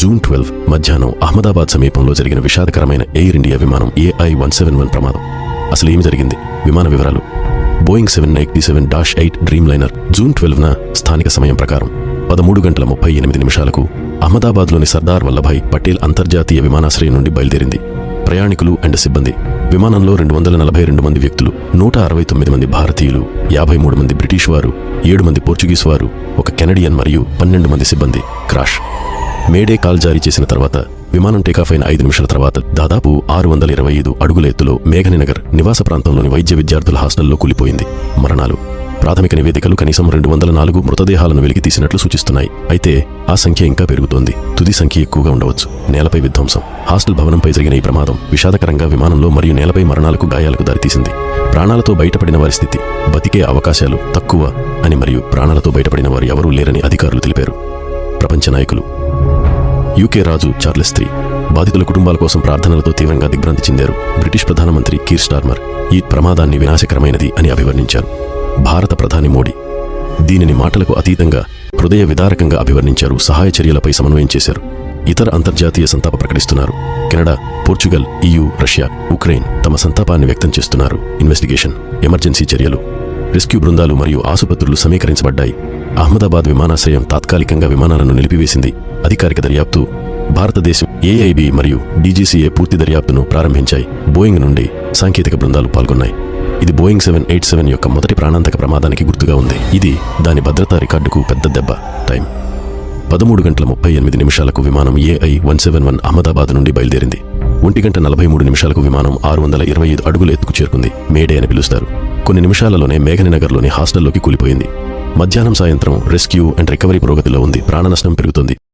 June 12 మధ్యాహ్నం అహ్మదాబాద్ సమీపంలో జరిగిన విషాదకరమైన ఎయిర్ ఇండియా విమానం AI-171 ప్రమాదం. అసలు ఏమి జరిగింది? విమాన వివరాలు. బోయింగ్ 787-8 డ్రీమ్ లైనర్ జూన్ 12న స్థానిక సమయం ప్రకారం 13:38 అహ్మదాబాద్లోని సర్దార్ వల్లభాయ్ పటేల్ అంతర్జాతీయ విమానాశ్రయం నుండి బయలుదేరింది. ప్రయాణికులు అండ్ సిబ్బంది. విమానంలో 242 మంది వ్యక్తులు, 169 మంది భారతీయులు, 53 మంది బ్రిటిష్ వారు, 7 మంది పోర్చుగీస్ వారు, 1 కెనడియన్ మరియు 12 మంది సిబ్బంది. క్రాష్. మేడే కాల్ జారీ చేసిన తర్వాత విమానం టేకాఫ్ అయిన 5 నిమిషాల తర్వాత దాదాపు 625 అడుగుల ఎత్తులో మేఘనీనగర్ నివాస ప్రాంతంలోని వైద్య విద్యార్థుల హాస్టల్లో కూలిపోయింది. మరణాలు. ప్రాథమిక నివేదికలు కనీసం 204 మృతదేహాలను వెలికి తీసినట్లు సూచిస్తున్నాయి. అయితే ఆ సంఖ్య ఇంకా పెరుగుతోంది. తుది సంఖ్య ఎక్కువగా ఉండవచ్చు. నేలపై విధ్వంసం. హాస్టల్ భవనంపై జరిగిన ఈ ప్రమాదం విషాదకరంగా విమానంలో మరియు నేలపై మరణాలకు, గాయాలకు దారితీసింది. ప్రాణాలతో బయటపడిన వారి స్థితి బతికే అవకాశాలు తక్కువ అని మరియు ప్రాణాలతో బయటపడిన వారు ఎవరూ లేరని అధికారులు తెలిపారు. ప్రపంచ నాయకులు. యూకే రాజు చార్లెస్ III బాధితుల కుటుంబాల కోసం ప్రార్థనలతో తీవ్రంగా దిగ్భ్రాంతి చెందారు. బ్రిటిష్ ప్రధానమంత్రి కీర్ స్టార్మర్ ఈ ప్రమాదాన్ని వినాశకరమైనది అని అభివర్ణించారు. భారత ప్రధాని మోడీ దీనిని మాటలకు అతీతంగా హృదయ విదారకంగా అభివర్ణించారు. సహాయ చర్యలపై సమన్వయం చేశారు. ఇతర అంతర్జాతీయ సంతాప ప్రకటిస్తున్నారు. Canada, Portugal, EU, Russia, Ukraine తమ సంతాపాన్ని వ్యక్తం చేస్తున్నారు. ఇన్వెస్టిగేషన్, ఎమర్జెన్సీ చర్యలు, రెస్క్యూ బృందాలు మరియు ఆసుపత్రులు సమీకరించబడ్డాయి. అహ్మదాబాద్ విమానాశ్రయం తాత్కాలికంగా విమానాలను నిలిపివేసింది. అధికారిక దర్యాప్తు. భారతదేశం, AIB మరియు DGCA పూర్తి దర్యాప్తును ప్రారంభించాయి. బోయింగ్ నుండి సాంకేతిక బృందాలు పాల్గొన్నాయి. ఇది బోయింగ్ 787 యొక్క మొదటి ప్రాణాంతక ప్రమాదానికి గుర్తుగా ఉంది. ఇది దాని భద్రతా రికార్డుకు పెద్ద దెబ్బ. టైం 13:38 విమానం AI-171 అహ్మదాబాద్ నుండి బయలుదేరింది. 1:43 విమానం 625 అడుగుల ఎత్తుకు చేరుకుంది. మేడే అని పిలుస్తారు. కొన్ని నిమిషాలలోనే మేఘనీనగర్లోని హాస్టల్లోకి కూలిపోయింది. మధ్యాహ్నం సాయంత్రం రెస్క్యూ అండ్ రికవరీ పురోగతిలో ఉంది. ప్రాణ నష్టం పెరుగుతోంది.